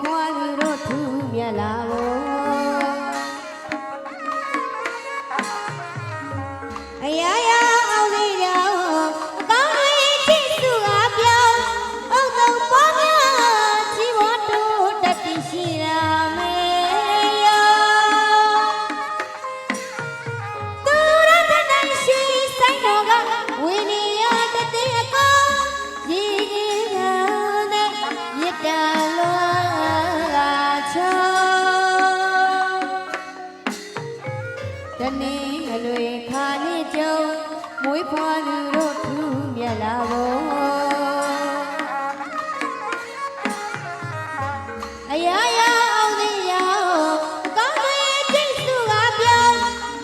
ဖွာလူတို့ထူးမြတ်လာဖို့အရာရာအောင်နေတော့အကောင်းလေးချစ်သူကပြောင်းအောင်တော့ပေါ်များချီဝတ်တို့တတိရှိလာမေယောသူရတဲ့နိုင်ရှိဆိုင်တော်ကဝိနည်းရတဲ့အကောရည်ရည်နဲ့မြတ်တာလာချောတနေ့အလွေခါနေကြုံမွေးဖွားလူတို့ထူးမြတ်လာဖို့အရာရာအောင်နေရောကောင်းလေးကျိတ်စုကပြောင်း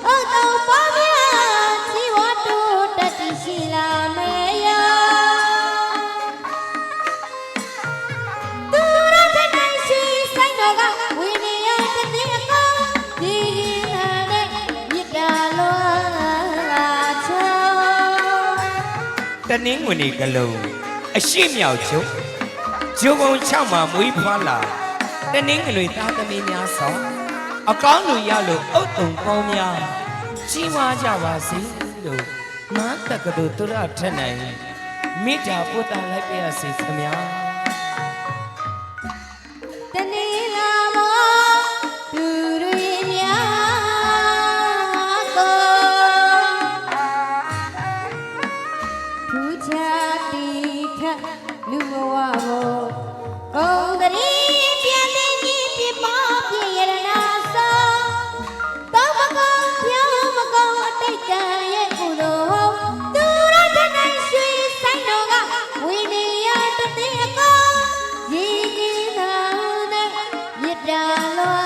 ဟုတ်တော့ပေါ်များချီဝတ်တို့တတိရှိလာမေယောသူရတဲ့နိုင်ရှိဆိုင်တော်ကဝိနည်းရတဲ့အကောဒီနဲ့မြစ်တာလောလာချော တနင်္ဂနွေကလုံးအရှိမြောက်ကျုံဂျုံကုန်း6မှာမွေးဖွားလာတနင်္ဂနွေသားသမီးများဆောင်အကောင်းလူရလို့အုတ်တုံပေါင်းများကြီးဝါကြပါစေလို့မန်းတက္ကသိုလ်သူရထက်နိုင်မိတာပို့တာလိုက်ပြရစေခင်ဗျာ တနေ့လာမောသူတွေများကိုထူးခြားတီထက်လူဘဝကိုဂုံတရီပြန်သိမြင့်ပြမောပြည့်ရနာဆောင်တောင်းမကောင်းပြောင်းမကောင်းအတိတ်ကံရဲ့ကုသိုလ်သူရတဲ့နိုင်ရှိဆိုင်တော်ကဝိနည်းရတဲ့အကောရည်ရည်နာနဲ့မြစ်တာလော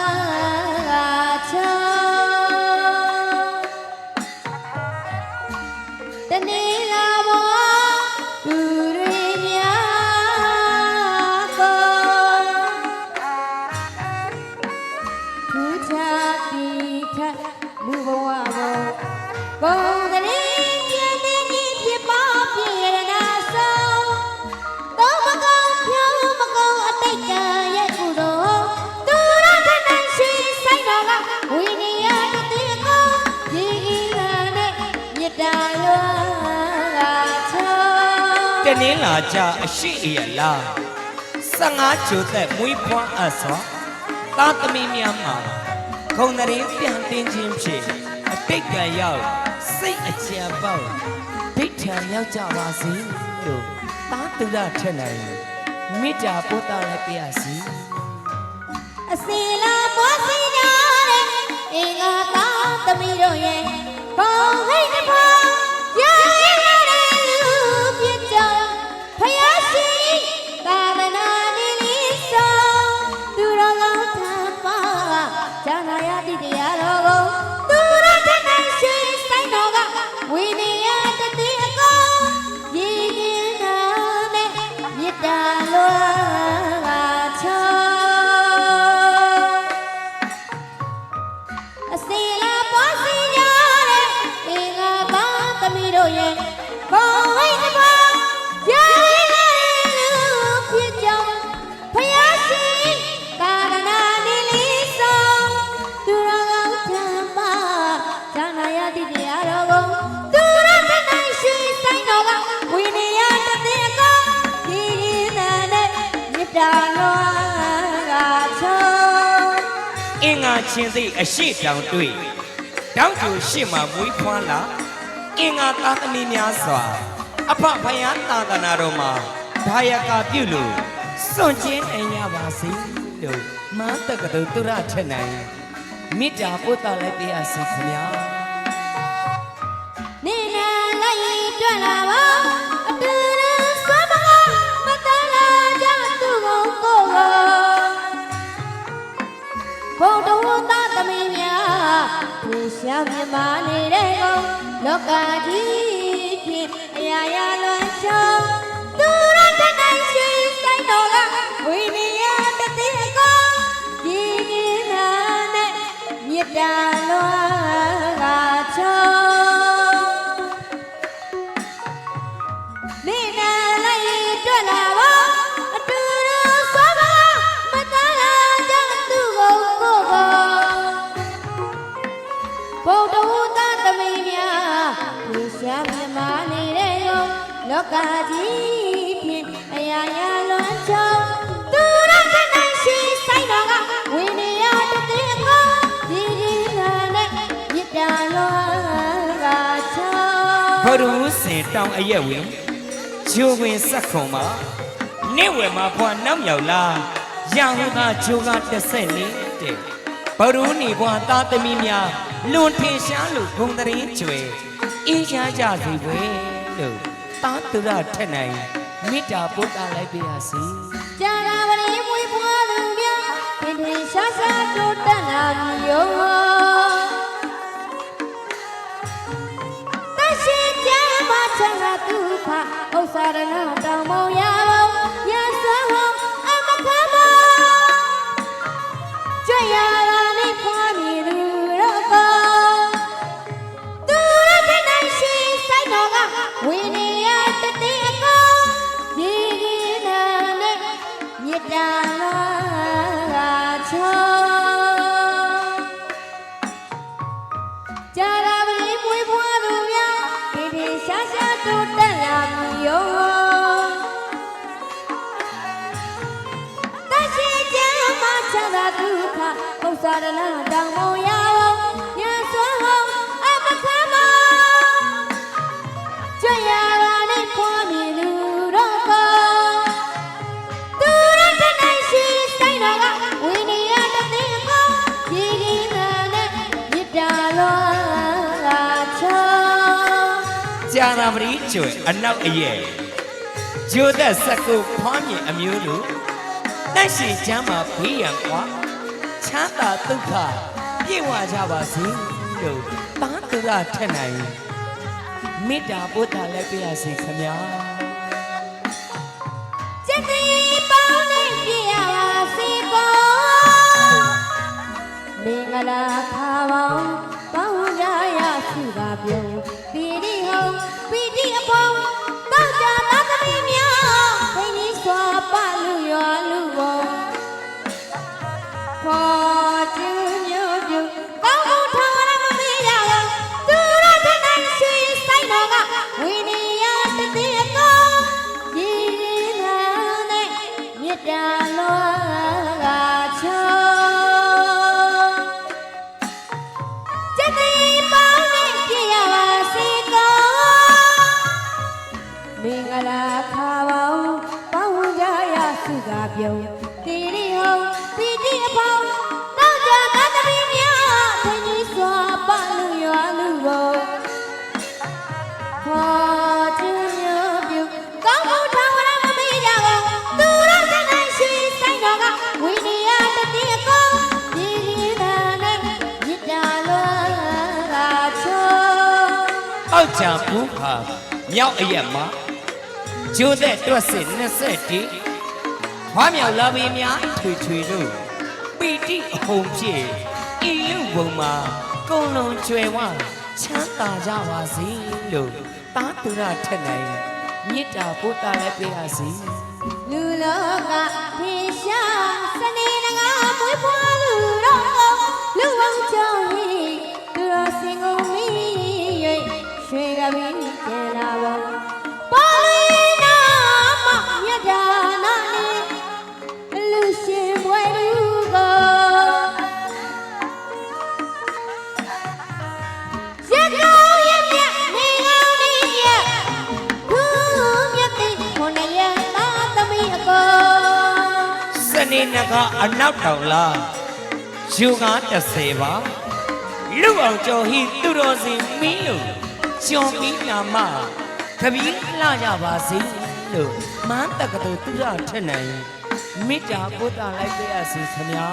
ချောတနေ့လာမောသူတွေများကိုထူးခြားတီထက်လူဘဝကိုဂုံတရီပြန်သိမြင့်ပြမောပြည့်ရနာဆောင်တောင်းမကောင်းပြောင်းမကောင်းအတိတ်ကံရဲ့ကုသိုလ်သူရတဲ့နိုင်ရှိဆိုင်တော်ကဝိနည်းရတဲ့အကောရည်ရည်နဲ့မြတ်တာလောချော တနင်္လာကြအရှိအရလား15ကျိုသက်မွေးဖွားအပ်စွာသားသမီးများမှာခုံတရင်ပြန်တင်ခြင်းဖြင့်အတိတ်ကံရောက်စိတ်အချမ်းပေါက်ဒိဋ္ဌံရောက်ကြပါစေလို့သားသူရထက်နိုင်မိတာပို့တာလိုက်ပြရစီ အစီလာမောစီညာတဲ့အင်္ဂါသာသမီးတို့ရဲ့ဘောင်းဟိတ်တစ်ဖောင်းရရင်ရတဲ့လူပြစ်ကြောင်ဖယားရှိသာသနာနေလေးဆောင်သူတော်ကောင်းထမ်းပါဇာနာယတိတရားတော်ကိုသူရတဲ့နိုင်ရှိဆိုင်တော်ကဝိနည်းရတဲ့အကောရည်ရည်နာနဲ့မြတ်တာလောချောအစီလာပေါ်စီညာတဲ့အင်္ဂါပါသမီးတို့ရဲ့ဘောင်းဝိတ်တစ်ပါးရရင်လည်းလူဖြစ်ကြောင်းဖယားရှိသာသနာနေလေးဆောင်သူတော်ကောင်းထမ်းပါဇာနာယတိတရားတော်ကိုသူရတဲ့နိုင်ရှိဆိုင်တော်ကဝိနည်းရတဲ့အကောဒီနာနဲ့မြတ်တာလောချော အင်္ဂါချင်းသိအရှိတောင်တွေ့တောင်ကျူရှိမှမွေးဖွားလာအင်္ဂါသားသမီးများစွာအဖဖယားသာသနာတော်မှာဘာယကာပြုလို့စွန့်ကျင်းနိုင်ရပါစေလို့မန်းတက္ကသိုလ်သူရထက်နိုင်မိတာပို့တာလိုက်ပြရစီခင်ဗျာ နေနာလိုက်တွေ့လာပါအတူတူဆွမ်းမမတလာကြသူ့ကိုကိုဘုံတော်သားသမီးများသူရှာမြမနေတဲ့ကိုလောကကြီးဖြင့်အရာရာလွန်ရှောင်းသူရတဲ့နိုင်ရှိဆိုင်တော်ကဝိနည်းရတဲ့အကောရည်ရည်နာနဲ့မြတ်တာလောချော နေနာလိုက်တွေ့လာပါအတူတူဆွမ်းမမတလာ လောကကြီးဖြင့်အရာရာလွန်ချုံသူရခနိုင်ရှိဆိုင်တော်ကဝိနည်းတည်ကိုဒီဒီနာနဲ့မြစ်တာလောကချုံ ဘုရုစင်တောင်အရက်ဝင်ဂျိုဝင်စက်ခုံမှာနေဝယ်မှာဘွားနောက်မြောက်လားရဟန်းကဂျိုကတစ်ဆက်နေတဲ့ဘုရုနေဘွားသားသမီးများလွန်ထင်ရှားလို့ဂုံတရင်ကျွယ်အေးရှားကြစီပဲလို့သားသူရထက်နိုင်မေတ္တာပို့တာလိုက်ပါရစေ ကြာလာပရိမွေးပွားသူများထင်ထင်ရှားရှားတိုးတက်လာမျိုးတရှိကြမှာချမ်းသာဒုက္ခဥစ္စာရဏတောင်မောင်ရအောင်ရစွမ်းအောင်အမခမကြွရလာနေဖွားမြည်သူတော့ကောသူရခနိုင်ရှိဆိုင်တော်ကဝိနည်းတည်အကောဒီဒီနာနဲ့မြစ်တာလာချောကြာလာပရိမွေးဖွားသူများဒီဒီရှားရှားတိုးတက်လာမျိုးတရှိကြမှာချမ်းသာဒုက္ခဥစ္စာရဏတောင်မောင်ရအောင်ရစွမ်းအောင်အမခမကြွရလာနေဖွားမြည်သူတော့ကောသူရခနိုင်ရှိဆိုင်တော်ကဝိနည်းတည်ကိုဒီဒီနာနဲ့မြစ်တာလောလာချော ကြာနာပရိကျွယ်အနောက်အရဲ့ဂျိုသက်ဆက်ကိုဖွားမြင်အမျိုးတို့တိုက်ရှိချမ်းမှာဘေးရန်ကွာချမ်းသာဒုက္ခပြေဝကြပါစေလို့သားသူရထက်နိုင်မေတ္တာပို့တာလိုက်ပါရစေခမညာ ကျက်တီပေါင်းနဲ့ပြရပါစေကောမင်္ဂလာခါပေါင်းပေါင်းကြရစုပါပြုံးဒီဒီဟုံပီတိအပေါင်းတောက်ကြသားသမီးများဘိန်းကြီးစွာပလူရွာလူဘုံခေါ်ကျူးမျိုးပြုကောင်းကောင်းထောင်ရမမေးရအောင်သူရထနိုင်ရှိဆိုင်တော်ကဝိနည်းတည်အကောဒီဒီနာနဲ့မြစ်တာလောကချောကျက်တီပေါင်းနဲ့ပြရပါစေကောမင်္ဂလာခါပေါင်းပေါင်းကြရစုကပြုံးတီရီဟုံပီတိအပေါင်းတောက်ကြသားသမီးများဘိန်းကြီးစွာပလူရွာလူဘုံခေါ်ကျူးမျိုးပြုကောင်းကောင်းထောင်ရမမေးကြဘူးသူရခနိုင်ရှိဆိုင်တော်ကဝိနည်းတည်အကောဒီဒီနာနဲ့မြစ်တာလောကချော အောက်ချံဘူးခါမြောက်အရက်မှာဂျိုသက်တွက်စစ်20ဖွားမြောက်လာပြီများထွေထွေတို့ပီတိအဟုန်ဖြင့်ဤလူဘုံမှာကုံလုံးကျွယ်ဝချမ်းသာကြပါစေလို့သားသူရထက်နိုင်မေတ္တာပို့တာလိုက်ပါရစေ လူလောကဖေရှားစနေနဂါမွေးဖွားလူတော့လူဝေါကြောင့်ဟိသူတော်စင်ကုန်မီ၍ရွှေကပင်ကျန်လာပါပေါ်လီနာမမြတ်ဒါနာနေလူရှင်ဘွယ်လူကိုရကောင်းရမြတ်နေကောင်းနေရသူမြတ်တိခွန်ရသားသမီးအကော စနေနကအနောက်တောင်လားယူကား30ပါလူအောင်ကျော်ဟိသူတော်စင်မင်းလို့ကျော်ပြီးနာမခပီးလှကြပါစေလို့မန်းတက္ကသိုလ်သူရထက်နိုင်မေတ္တာပို့တာလိုက်ပါရစေခမညာ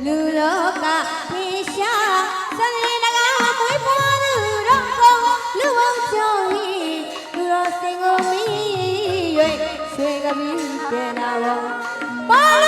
လူလောကဖေရှားစနေနဂါမွေးဖွားလူတော့ကောလူဝေါကြောင့်ဟိသူတော်စင်ကုန်မီ၍ရွှေကပီးကျန်လာပါပေါ်လ